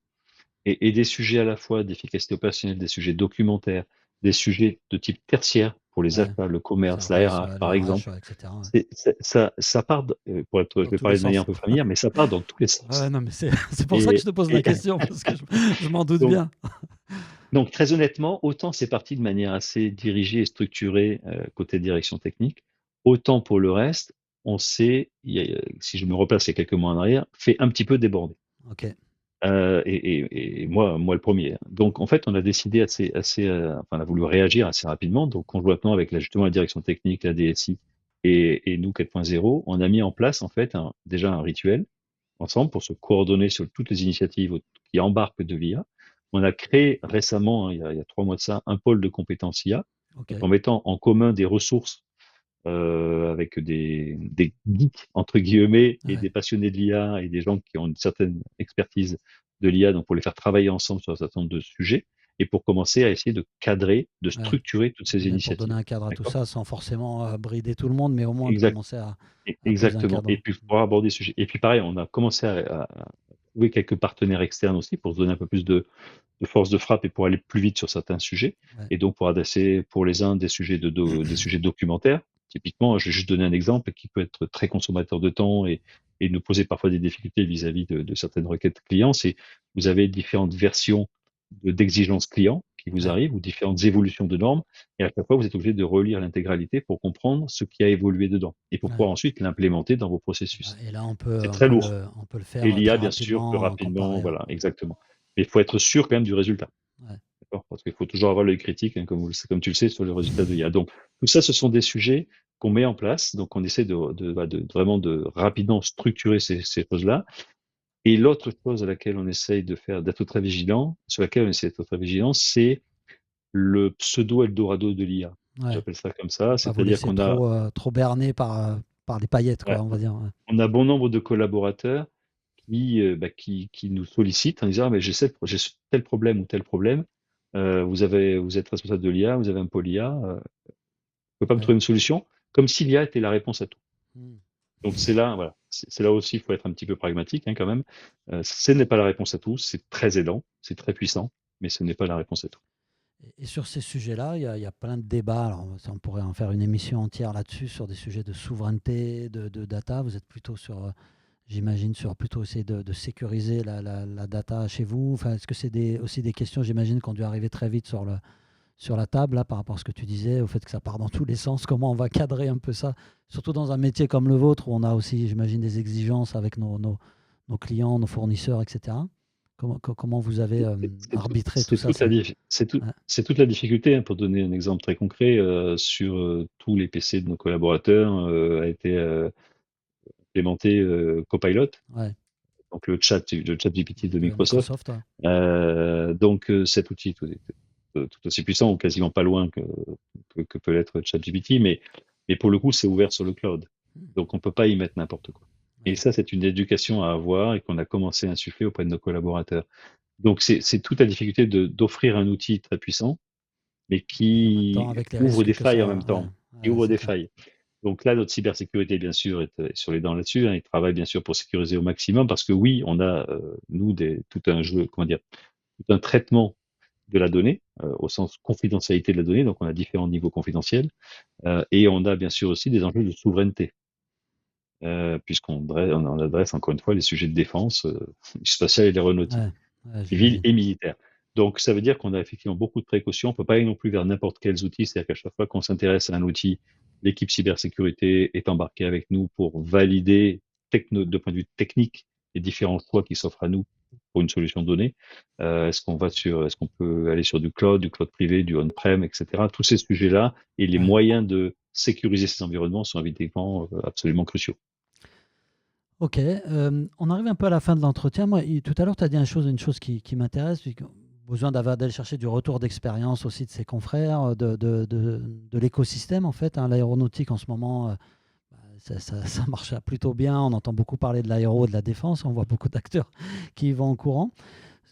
et des sujets à la fois d'efficacité opérationnelle, des sujets documentaires, des sujets de type tertiaire pour les
Ouais,
achats, le commerce, la
service,
RH
ouais, les
par
RH,
exemple.
ouais, etc. Ouais.
Ça part, je
Dans
vais
tous les
parler de manière
sens.
un peu familière, mais ça part dans tous les
Ouais,
sens.
non, mais c'est pour ça que je
Et,
te pose la
et
question, parce que je m'en doute
donc,
bien.
donc, très honnêtement, autant c'est parti de manière assez dirigée et structurée côté direction technique, autant pour le reste, on s'est, si je me replace il y a quelques mois en arrière, fait un petit peu déborder.
Ok,
Et moi le premier, hein. Donc, en fait, on a décidé enfin, on a voulu réagir assez rapidement. Donc, conjointement avec justement la direction technique, la DSI et nous 4.0, on a mis en place en fait déjà un rituel ensemble pour se coordonner sur toutes les initiatives qui embarquent de l'IA. On a créé récemment, hein, il y a 3 mois de ça, un pôle de compétences IA,
ok,
donc en mettant en commun des ressources avec des geeks, entre guillemets, et
ouais,
des passionnés de l'IA et des gens qui ont une certaine expertise de l'IA, donc pour les faire travailler ensemble sur un certain nombre de sujets et pour commencer à essayer de cadrer, de
ouais.
structurer toutes ces
Pour donner
initiatives.
un cadre à tout
D'accord?
ça sans forcément brider tout le monde, mais au moins de
Exact,
commencer à poser un
exactement. Et
cadre.
puis pour aborder ce sujet. Et puis pareil, on a commencé à trouver quelques partenaires externes aussi pour se donner un peu plus de force de frappe et pour aller plus vite sur certains sujets.
Ouais,
Et donc pour adresser pour les uns des sujets des sujets documentaires. Typiquement, je vais juste donner un exemple qui peut être très consommateur de temps et nous poser parfois des difficultés vis-à-vis de certaines requêtes clients. C'est vous avez différentes versions d'exigences clients qui vous
ouais,
arrivent ou différentes évolutions de normes. Et à chaque fois, vous êtes obligé de relire l'intégralité pour comprendre ce qui a évolué dedans et pour
ouais.
pouvoir ensuite l'implémenter dans vos
Bah,
processus.
et là,
C'est très lourd.
on peut le
Et
faire
l'IA,
très
bien sûr, plus
rapidement
rapidement,
comparé.
voilà, exactement. Mais il faut être sûr quand même du résultat.
Ouais,
D'accord? Parce qu'il faut toujours avoir l'œil critique, hein, comme tu le sais, sur le résultat de l'IA. Donc, tout ça, ce sont des sujets qu'on met en place. Donc, on essaie vraiment de rapidement structurer ces choses-là. Et l'autre chose à laquelle on essaye d'être très vigilant, sur laquelle on essaie d'être très vigilant, c'est le pseudo Eldorado de l'IA.
ouais.
J'appelle ça comme ça.
Pas vous
C'est-à-dire
laisser
qu'on a,
trop berner par les paillettes,
ouais,
quoi, on va dire. Ouais.
on a bon nombre de collaborateurs qui nous sollicitent en disant, ah, mais j'ai tel problème ou tel problème. Vous êtes responsable de l'IA, vous avez un pôle IA, pouvez pas me
Ouais.
trouver une solution? Comme si l'IA était la réponse à tout.
Hmm.
Donc c'est là, voilà, c'est là aussi, il faut être un petit peu pragmatique hein, quand même. Ce n'est pas la réponse à tout, c'est très aidant, c'est très puissant, mais ce n'est pas la réponse à tout.
Et sur ces sujets-là, il y a plein de débats. Alors, on pourrait en faire une émission entière là-dessus, sur des sujets de souveraineté, de data. Vous êtes plutôt sur, j'imagine, sur plutôt essayer de sécuriser la data chez vous. Enfin, est-ce que c'est aussi des questions, j'imagine, qui ont dû arriver très vite sur la table, là, par rapport à ce que tu disais, au fait que ça part dans tous les sens? Comment on va cadrer un peu ça? Surtout dans un métier comme le vôtre, où on a aussi, j'imagine, des exigences avec nos clients, nos fournisseurs, etc. Comment vous avez arbitré tout
C'est
ça?
toute la,
Ouais,
c'est toute la difficulté, hein, pour donner un exemple très concret, sur tous les PC de nos collaborateurs a été implémenté Copilot,
ouais,
donc le chat GPT de
de
Microsoft.
Microsoft, ouais.
Donc cet outil tout aussi puissant ou quasiment pas loin que peut l'être ChatGPT, mais pour le coup, c'est ouvert sur le cloud. Donc on peut pas y mettre n'importe quoi. Et
Ouais.
ça, c'est une éducation à avoir et qu'on a commencé à insuffler auprès de nos collaborateurs. Donc c'est toute la difficulté d'offrir un outil très puissant, mais
Et en même temps,
qui
avec les
ouvre
risques
des
que
failles en
ça.
même temps, qui
Ouais,
ouvre
c'est
des
clair.
failles. Donc là, notre cybersécurité, bien sûr, est sur les dents là-dessus, hein. Il travaille bien sûr pour sécuriser au maximum parce que oui, on a nous tout un jeu, comment dire, tout un traitement de la donnée, au sens confidentialité de la donnée, donc on a différents niveaux confidentiels, et on a bien sûr aussi des enjeux de souveraineté, on adresse encore une fois les sujets de défense spatiale et l'aéronautique,
Ouais, ouais,
civile
j'imagine.
et militaire. Donc ça veut dire qu'on a effectivement beaucoup de précautions, on ne peut pas aller non plus vers n'importe quels outils, c'est-à-dire qu'à chaque fois qu'on s'intéresse à un outil, l'équipe cybersécurité est embarquée avec nous pour valider de point de vue technique les différents choix qui s'offrent à nous pour une solution donnée. Est-ce qu'on peut aller sur du cloud privé, du on-prem, etc. Tous ces sujets-là et les
Ouais.
moyens de sécuriser ces environnements sont évidemment absolument cruciaux.
Ok, on arrive un peu à la fin de l'entretien. Moi, tout à l'heure, tu as dit une chose qui m'intéresse, besoin d'aller chercher du retour d'expérience aussi de ses confrères, de l'écosystème en fait, hein. L'aéronautique en ce moment, bah, ça marche plutôt bien. On entend beaucoup parler de l'aéro, de la défense. On voit beaucoup d'acteurs qui y vont en courant.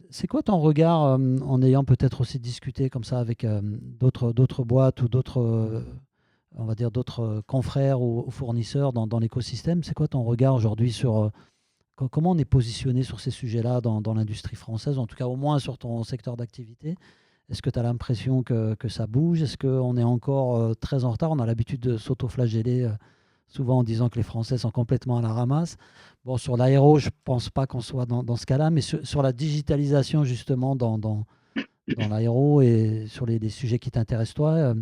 C'est quoi ton regard, en ayant peut-être aussi discuté comme ça avec d'autres boîtes ou d'autres, on va dire d'autres confrères ou fournisseurs dans l'écosystème? C'est quoi ton regard aujourd'hui sur comment on est positionné sur ces sujets-là dans l'industrie française, en tout cas au moins sur ton secteur d'activité? Est-ce que tu as l'impression que ça bouge? Est-ce qu'on est encore très en retard? On a l'habitude de s'auto-flageller souvent en disant que les Français sont complètement à la ramasse. Bon, sur l'aéro, je ne pense pas qu'on soit dans ce cas-là, mais sur la digitalisation justement dans l'aéro et sur les sujets qui t'intéressent toi,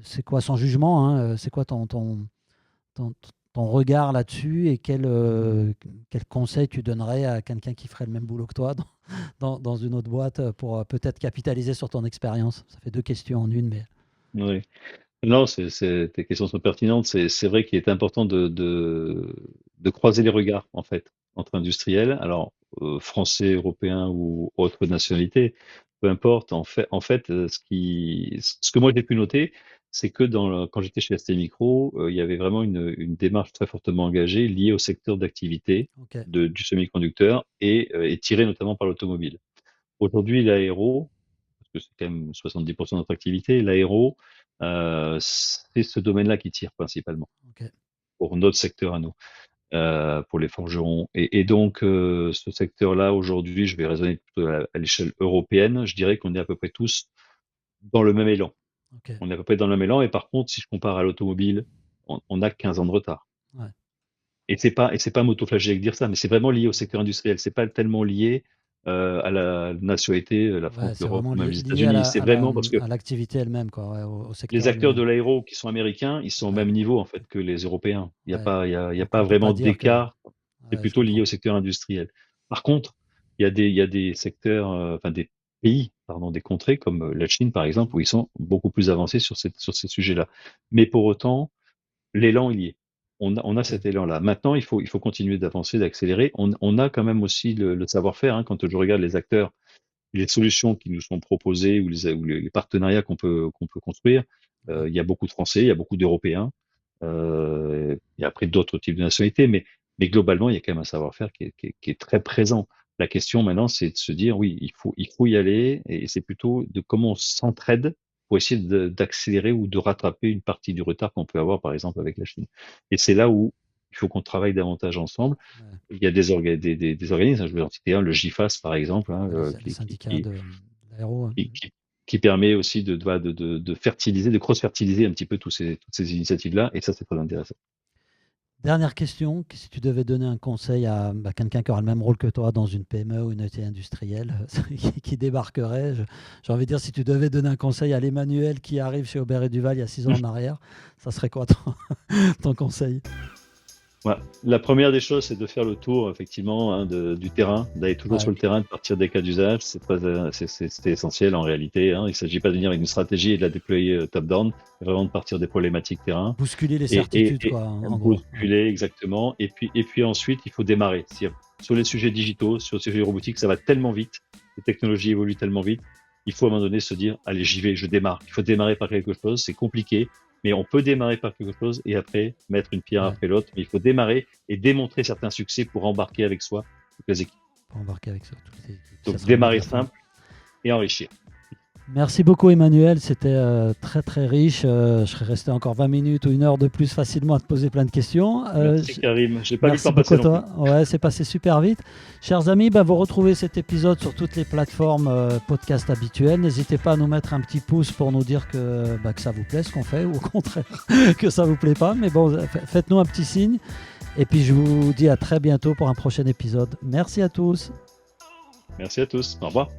c'est quoi, sans jugement, hein, c'est quoi ton, ton regard là-dessus et quel conseil tu donnerais à quelqu'un qui ferait le même boulot que toi dans une autre boîte pour peut-être capitaliser sur ton expérience? Ça fait deux questions en une, mais
Oui. Non, tes questions sont pertinentes. C'est vrai qu'il est important de croiser les regards, en fait, entre industriels, alors français, européens ou autres nationalités, peu importe. En fait, ce que moi j'ai pu noter, c'est que quand j'étais chez ST Micro, il y avait vraiment une démarche très fortement engagée liée au secteur d'activité
ok,
du semi-conducteur et tirée notamment par l'automobile. Aujourd'hui, l'aéro, parce que c'est quand même 70% de notre activité, l'aéro, c'est ce domaine-là qui tire principalement
ok,
pour notre secteur à nous, pour les forgerons. Et donc, ce secteur-là, aujourd'hui, je vais raisonner plutôt à l'échelle européenne, je dirais qu'on est à peu près tous dans le même élan.
ok,
On est à peu près dans le même élan, et par contre, si je compare à l'automobile, on a 15 ans de retard.
ouais,
Et c'est pas m'autoflageller avec dire ça, mais c'est vraiment lié au secteur industriel. C'est pas tellement lié à la nationalité, la France,
ouais, c'est
l'Europe
vraiment
ou même les
lié
États-Unis. C'est vraiment parce que
à l'activité elle-même, quoi, ouais, au
les
secteur
acteurs de
lui-même.
l'aéro qui sont américains, ils sont au
Ouais,
même niveau en fait que les Européens. Il n'y a
ouais.
pas, il y a
Donc on
pas
peut pas
vraiment
dire que.
d'écart. C'est
Ouais, je
plutôt lié
comprends.
au secteur industriel. Par contre, il y a des secteurs, enfin des pays, pardon, des contrées comme la Chine par exemple, où ils sont beaucoup plus avancés sur ces sujets-là. Mais pour autant, l'élan il y est. On a
Ok,
cet élan-là. Maintenant, il faut continuer d'avancer, d'accélérer. On a quand même aussi le savoir-faire, hein. Quand je regarde les acteurs, les solutions qui nous sont proposées ou les partenariats qu'on peut construire,
ouais,
il y a beaucoup de Français, il y a beaucoup d'Européens, et après d'autres types de nationalités, mais globalement, il y a quand même un savoir-faire qui est très présent. La question maintenant, c'est de se dire, oui, il faut y aller, et c'est plutôt de comment on s'entraide pour essayer d'accélérer ou de rattraper une partie du retard qu'on peut avoir, par exemple, avec la Chine. Et c'est là où il faut qu'on travaille davantage ensemble.
Ouais.
Il y a des organismes, je vais en citer un, le GIFAS par exemple,
Le syndicat de l'aéro. Hein.
qui, qui- qui permet aussi de fertiliser, de cross-fertiliser un petit peu toutes ces initiatives-là, et ça c'est très intéressant.
Dernière question, si tu devais donner un conseil à quelqu'un qui aura le même rôle que toi dans une PME ou une ETI industrielle qui débarquerait, j'ai envie de dire, si tu devais donner un conseil à l'Emmanuel qui arrive chez Aubert et Duval il y a 6 ans en arrière, ça serait quoi ton conseil?
Voilà. La première des choses, c'est de faire le tour effectivement du terrain, d'aller toujours
Ouais.
sur le terrain, de partir des cas d'usage. C'est essentiel en réalité. Hein. Il ne s'agit pas de venir avec une stratégie et de la déployer top-down, mais vraiment de partir des problématiques terrain
Bousculer les
et,
certitudes, quoi, en gros. Ouais.
bousculer exactement. Et puis ensuite, il faut démarrer. Sur les sujets digitaux, sur les sujets robotiques, ça va tellement vite, les technologies évoluent tellement vite. Il faut à un moment donné se dire, allez, j'y vais, je démarre. Il faut démarrer par quelque chose, c'est compliqué, mais on peut démarrer par quelque chose et après mettre une pierre
Ouais.
après l'autre. Mais il faut démarrer et démontrer certains succès pour embarquer avec soi toutes les équipes.
Pour embarquer avec ça. Toutes les équipes. Ça
Donc
serait le mot de
démarrer
la fin.
simple et enrichir.
Merci beaucoup Emmanuel, c'était très très riche. Je serais resté encore 20 minutes ou 1 heure de plus facilement à te poser plein de questions.
Merci Karim, j'ai pas vu le
Merci
temps
beaucoup
passer
à
non
toi. Ouais, c'est passé super vite. Chers amis, vous retrouvez cet épisode sur toutes les plateformes podcast habituelles. N'hésitez pas à nous mettre un petit pouce pour nous dire que ça vous plaît ce qu'on fait ou au contraire que ça vous plaît pas. Mais bon, faites-nous un petit signe. Et puis je vous dis à très bientôt pour un prochain épisode. Merci à tous.
plus. Merci à tous, au revoir.